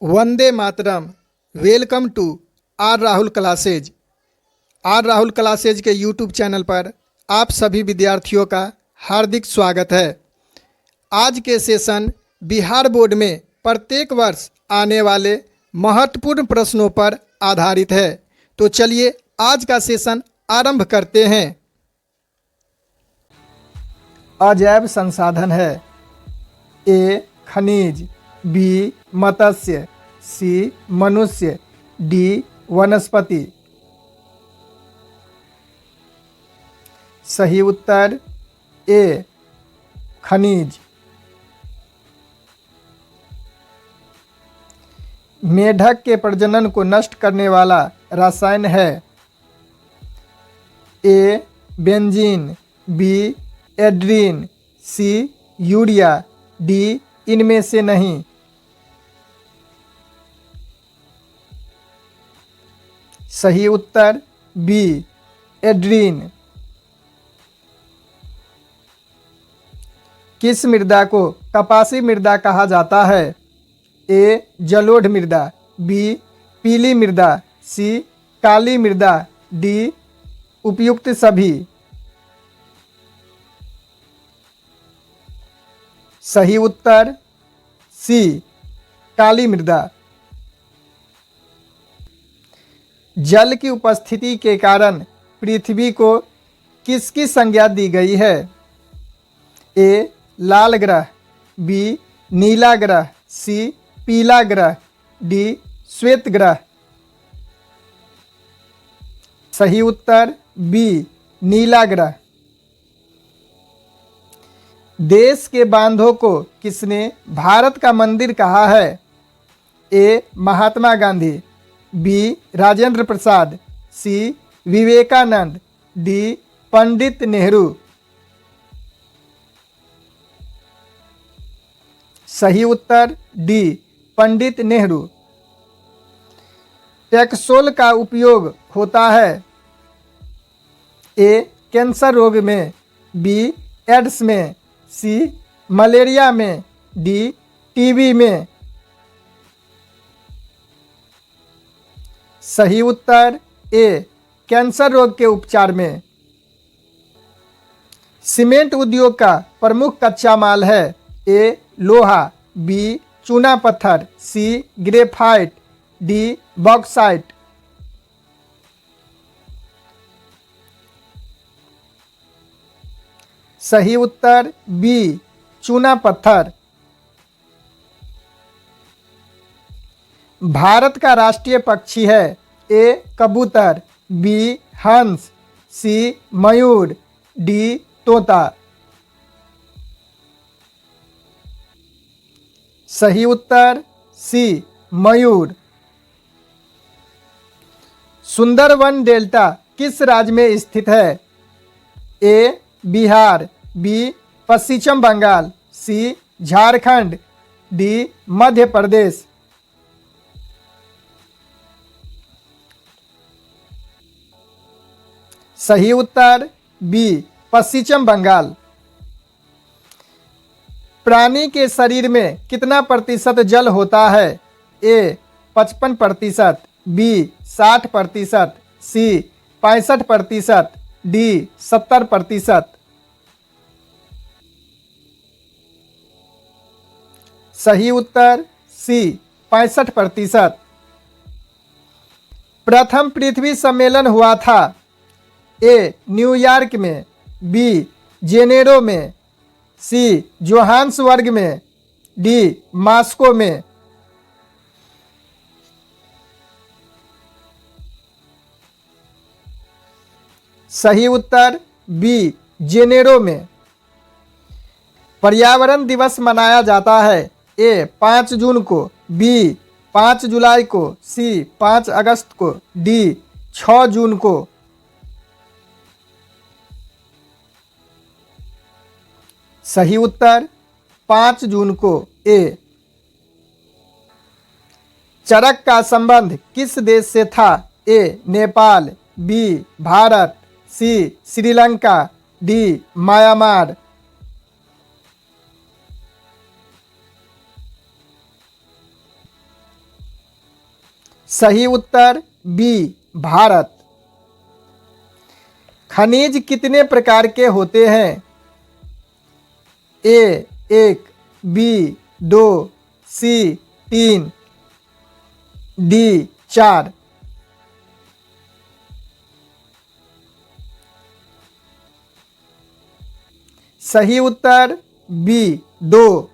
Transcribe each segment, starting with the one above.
वंदे मातरम। Welcome to R Rahul classes. R Rahul classes के YouTube channel पर आप सभी विद्यार्थियों का हार्दिक स्वागत है। आज के सेशन बिहार बोर्ड में प्रत्येक वर्ष आने वाले महत्वपूर्ण प्रश्नों पर आधारित है। तो चलिए आज का सेशन आरंभ करते हैं। अजैव संसाधन है। ए खनिज, बी मत्स्य, सी मनुष्य, डी वनस्पति। सही उत्तर ए खनिज। मेढक के प्रजनन को नष्ट करने वाला रसायन है। ए बेंजीन, बी एड्रीन, सी यूरिया, डी इनमें से नहीं। सही उत्तर बी एड्रीन। किस मृदा को कपासी मृदा कहा जाता है? ए जलोढ़ मृदा, बी पीली मृदा, सी काली मृदा, डी उपयुक्त सभी। सही उत्तर सी काली मृदा। जल की उपस्थिति के कारण पृथ्वी को किसकी संज्ञा दी गई है? ए लाल ग्रह, बी नीला ग्रह, सी पीला ग्रह, डी श्वेत ग्रह। सही उत्तर बी नीला ग्रह। देश के बांधों को किसने भारत का मंदिर कहा है? ए महात्मा गांधी, बी राजेंद्र प्रसाद, सी विवेकानंद, डी पंडित नेहरू। सही उत्तर डी पंडित नेहरू। टैक्सोल का उपयोग होता है। ए कैंसर रोग में, बी एड्स में, सी मलेरिया में, डी टीबी में। सही उत्तर ए कैंसर रोग के उपचार में। सीमेंट उद्योग का प्रमुख कच्चा माल है। ए लोहा, बी चूना पत्थर, सी ग्रेफाइट, डी बॉक्साइट। सही उत्तर बी चूना पत्थर। भारत का राष्ट्रीय पक्षी है। ए कबूतर, बी हंस, सी मयूर, डी तोता। सही उत्तर सी मयूर। सुंदरवन डेल्टा किस राज्य में स्थित है? ए बिहार, बी पश्चिम बंगाल, सी झारखंड, डी मध्य प्रदेश। सही उत्तर बी पश्चिम बंगाल। प्राणी के शरीर में कितना प्रतिशत जल होता है? ए 55%, बी 60%, सी 65%, डी 70%। सही उत्तर सी 65%। प्रथम पृथ्वी सम्मेलन हुआ था। ए न्यूयॉर्क में, बी जेनेरो में, सी जोहान्सबर्ग में, डी मॉस्को में। सही उत्तर बी जेनेरो में। पर्यावरण दिवस मनाया जाता है। ए 5 जून को, बी 5 जुलाई को, सी 5 अगस्त को, डी 6 जून को। सही उत्तर 5 जून को ए। चरक का संबंध किस देश से था? ए नेपाल, बी भारत, सी श्रीलंका, डी म्यांमार। सही उत्तर बी भारत। खनिज कितने प्रकार के होते हैं? ए 1, बी 2, सी 3, डी 4। सही उत्तर बी 2।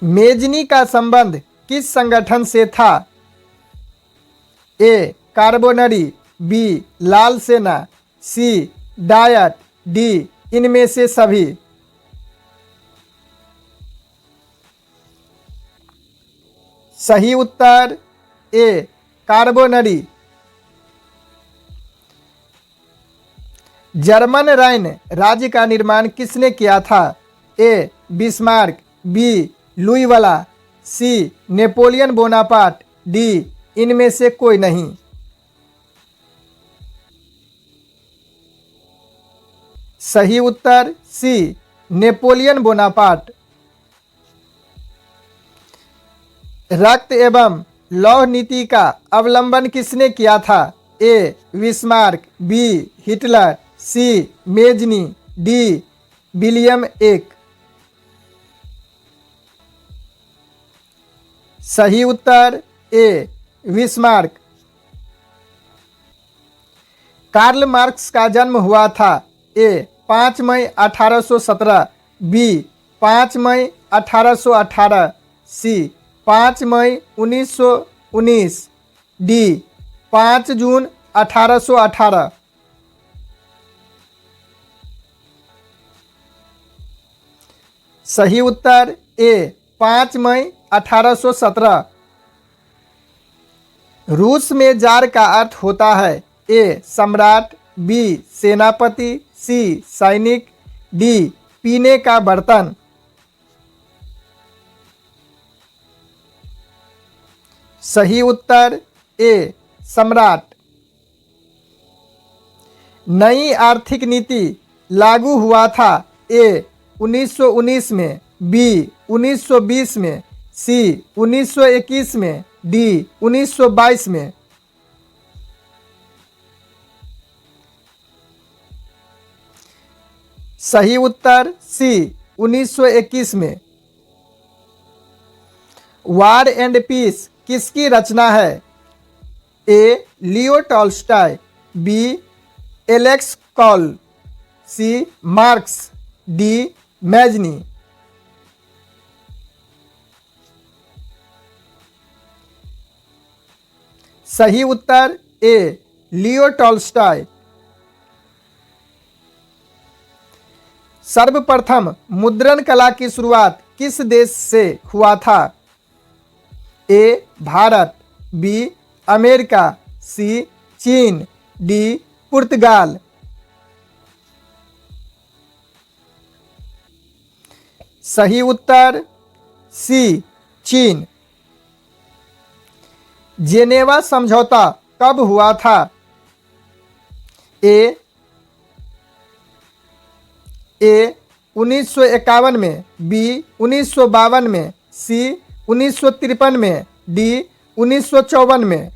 मेजनी का संबंध किस संगठन से था? ए कार्बोनरी, बी लाल सेना, सी डायट, डी इनमें से सभी। सही उत्तर ए कार्बोनरी। जर्मन राइन राज्य का निर्माण किसने किया था? ए बिस्मार्क, बी लुई वाला, सी नेपोलियन बोनापार्ट, डी इनमें से कोई नहीं। सही उत्तर सी नेपोलियन बोनापार्ट। रक्त एवं लौह नीति का अवलंबन किसने किया था? ए बिस्मार्क, बी हिटलर, सी मेजनी, डी विलियम एक। सही उत्तर ए बिस्मार्क। कार्ल मार्क्स का जन्म हुआ था? ए 5 मई 1817, बी 5 मई 1818, सी 5 मई 1919, डी 5 जून 1818। सही उत्तर ए 5 मई 1817। रूस में जार का अर्थ होता है? ए सम्राट, बी सेनापति, सी सैनिक, डी पीने का बर्तन। सही उत्तर ए सम्राट। नई आर्थिक नीति लागू हुआ था? ए 1919 में, बी 1920 में, सी 1921 में, डी 1922 में। सही उत्तर सी 1921 में। वार एंड पीस किसकी रचना है? A Leo Tolstoy, B Alex Call, C Marx, D Mazzini. सही उत्तर ए लियो टॉल्स्टॉय। सर्वप्रथम मुद्रण कला की शुरुआत किस देश से हुआ था? ए भारत, बी अमेरिका, सी चीन, डी पुर्तगाल। सही उत्तर सी चीन। जेनेवा समझौता कब हुआ था? ए 1951 में, बी 1952 में, सी 1953 में, डी 1954 में।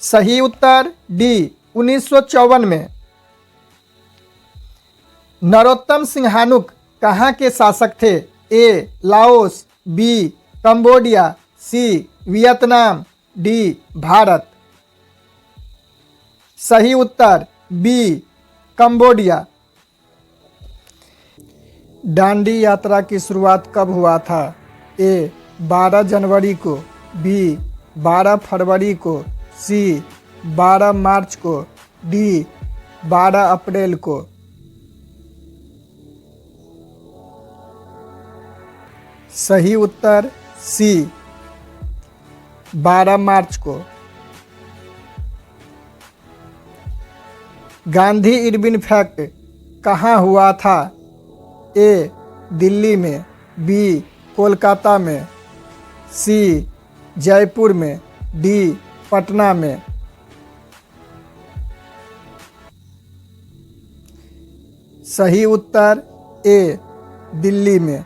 सही उत्तर डी 1954 में। नरोत्तम सिंहानुक कहाँ के शासक थे? A Laos, B Cambodia, C Vietnam, D Bharat. सही उत्तर बी कंबोडिया। दांडी यात्रा की शुरुआत कब हुआ था? ए 12 जनवरी को, बी 12 फरवरी को, सी 12 मार्च को, डी 12 अप्रैल को। सही उत्तर सी 12 मार्च को। गांधी इरविन फैक्ट कहाँ हुआ था? ए दिल्ली में, बी कोलकाता में, सी जयपुर में, डी पटना में। सही उत्तर ए दिल्ली में।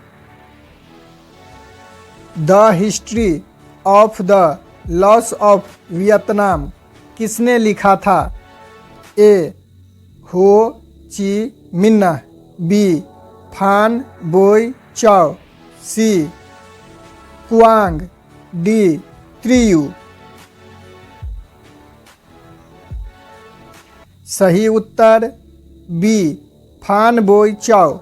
The history of the loss of Vietnam किसने लिखा था? ए. हो ची मिन्ह, बी. फान बोई चाओ, सी. कुआंग, डी. त्रियू। सही उत्तर बी. फान बोई चाओ।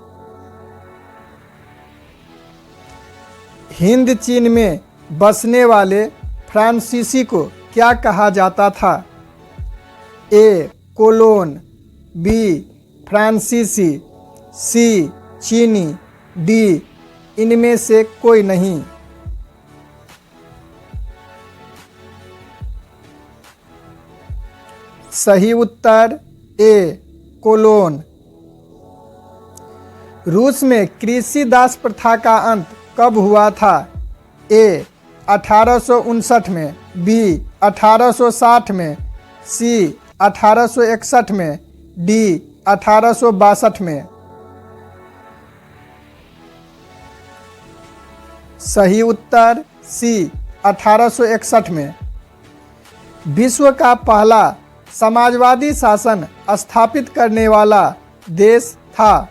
हिंद चीन में बसने वाले फ्रांसीसी को क्या कहा जाता था? ए. Colon, B. फ्रांसीसी, सी. चीनी, डी. इनमें से कोई नहीं। सही उत्तर ए. कोलोन। रूस में कृषि दास प्रथा का अंत कब हुआ था? ए. 1859 में, बी. 1860 में, सी. 1861 में, डी. 1862 में। सही उत्तर सी. 1861 में। विश्व का पहला समाजवादी शासन स्थापित करने वाला देश था?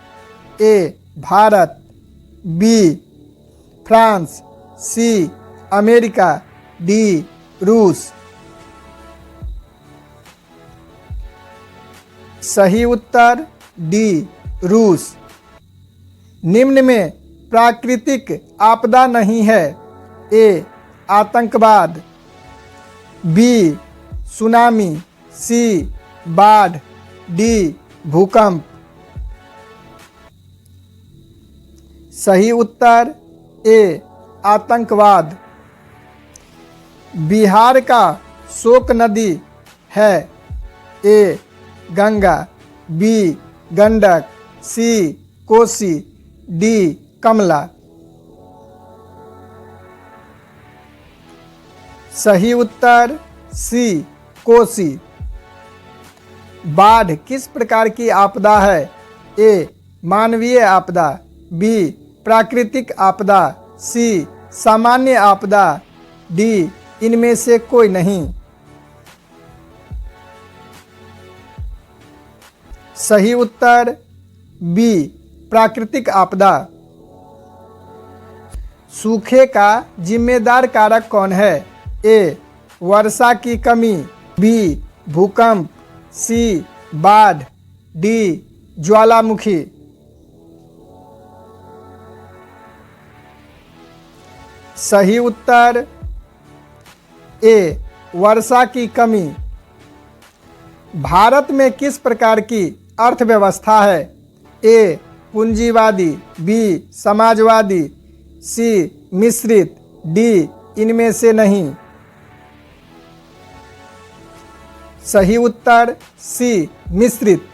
A. Bharat, B. France, C. America, D. रूस। सही उत्तर डी. रूस। निम्न में प्राकृतिक आपदा नहीं है? ए. आतंकवाद, बी. सुनामी, सी. बाढ़, डी. भूकंप। सही उत्तर ए. आतंकवाद। बिहार का शोक नदी है? ए. गंगा, बी. गंडक, सी. कोसी, डी. कमला। सही उत्तर सी. कोसी। बाढ़ किस प्रकार की आपदा है? ए. मानवीय आपदा, बी. प्राकृतिक आपदा, सी. सामान्य आपदा, डी. इनमें से कोई नहीं। सही उत्तर बी. प्राकृतिक आपदा। सूखे का जिम्मेदार कारक कौन है? ए. वर्षा की कमी, बी. भूकंप, सी. बाढ़, डी. ज्वालामुखी। सही उत्तर ए. वर्षा की कमी। भारत में किस प्रकार की अर्थव्यवस्था है? ए. पूंजीवादी, बी. समाजवादी, सी. मिश्रित, डी. इनमें से नहीं। सही उत्तर सी. मिश्रित।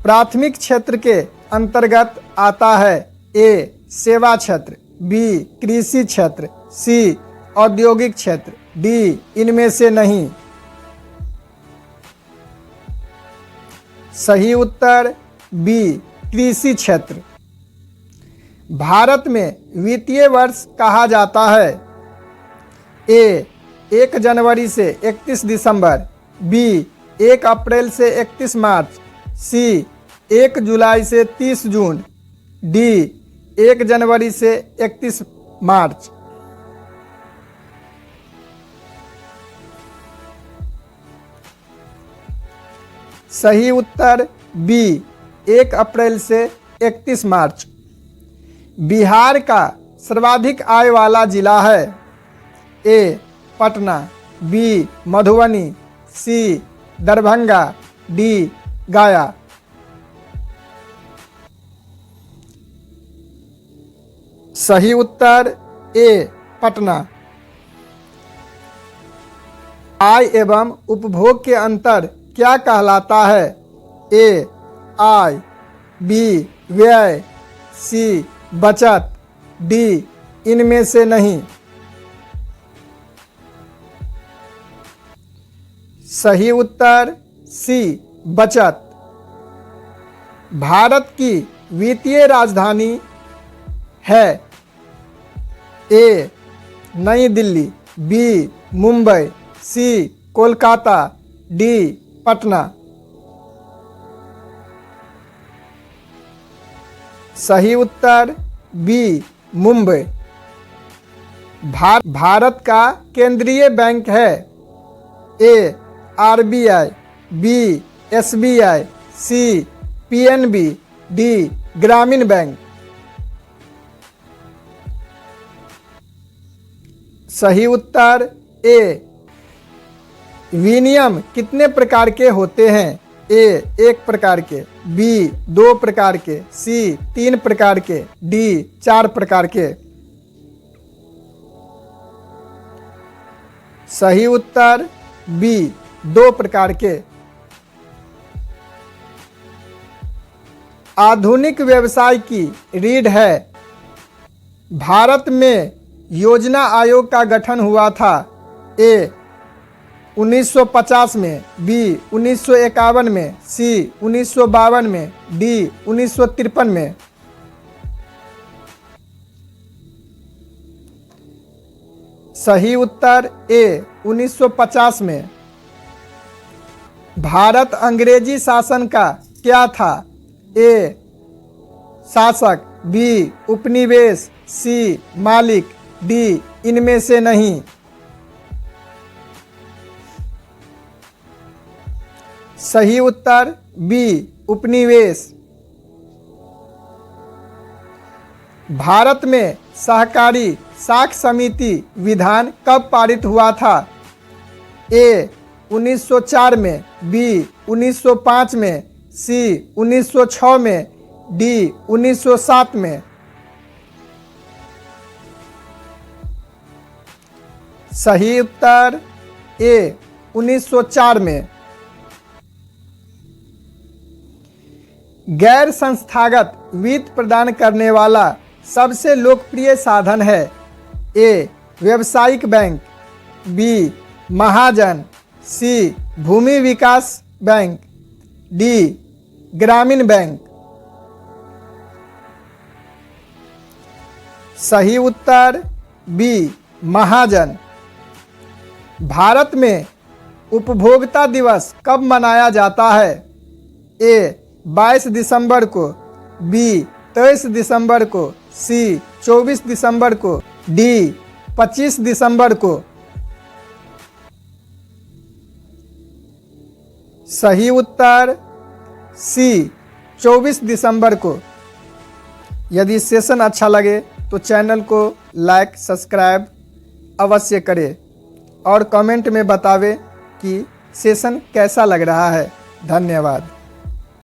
प्राथमिक क्षेत्र के अंतर्गत आता है? ए. सेवा क्षेत्र, बी. कृषि क्षेत्र, सी. औद्योगिक क्षेत्र, डी. इनमें से नहीं। सही उत्तर बी. कृषि क्षेत्र। भारत में वित्तीय वर्ष कहा जाता है? ए. 1 जनवरी से 31 दिसंबर, बी. 1 अप्रैल से 31 मार्च, सी. 1 जुलाई से 30 जून, डी. 1 जनवरी से 31 मार्च। सही उत्तर बी. 1 अप्रैल से 31 मार्च। बिहार का सर्वाधिक आय वाला जिला है? ए. पटना, बी. मधुबनी, सी. दरभंगा, डी. गया। सही उत्तर ए. पटना। आय एवं उपभोग के अंतर क्या कहलाता है? ए. आय, बी. व्यय, सी. बचत, डी. इनमें से नहीं। सही उत्तर सी. बचत। भारत की वित्तीय राजधानी है? ए नई दिल्ली, बी मुंबई, सी कोलकाता, डी पटना। सही उत्तर बी मुंबई। भारत का केंद्रीय बैंक है? ए आरबीआई, बी एसबीआई, सी पीएनबी, डी ग्रामीण बैंक। सही उत्तर ए। विनियम कितने प्रकार के होते हैं? ए 1 प्रकार के, बी 2 प्रकार के, सी 3 प्रकार के, डी 4 प्रकार के। सही उत्तर बी 2 प्रकार के। आधुनिक व्यवसाय की रीढ़ है? भारत में योजना आयोग का गठन हुआ था? ए 1950 में, बी 1951 में, सी 1952 में, डी 1953 में। सही उत्तर ए 1950 में। भारत अंग्रेजी शासन का क्या था? ए शासक, बी उपनिवेश, सी मालिक, डी इनमें से नहीं। सही उत्तर बी उपनिवेश। भारत में सहकारी साख समिति विधान कब पारित हुआ था? ए 1904 में, बी 1905 में, सी 1906 में, डी 1907 में। सही उत्तर ए 1904 में। गैर संस्थागत वित्त प्रदान करने वाला सबसे लोकप्रिय साधन है? ए व्यावसायिक बैंक, बी महाजन, सी भूमि विकास बैंक, डी ग्रामीण बैंक। सही उत्तर बी महाजन। भारत में उपभोक्ता दिवस कब मनाया जाता है? ए 22 दिसंबर को, बी 23 दिसंबर को, सी 24 दिसंबर को, डी 25 दिसंबर को। सही उत्तर सी 24 दिसंबर को। यदि सेशन अच्छा लगे तो चैनल को लाइक सब्सक्राइब अवश्य करें और कमेंट में बतावें कि सेशन कैसा लग रहा है। धन्यवाद।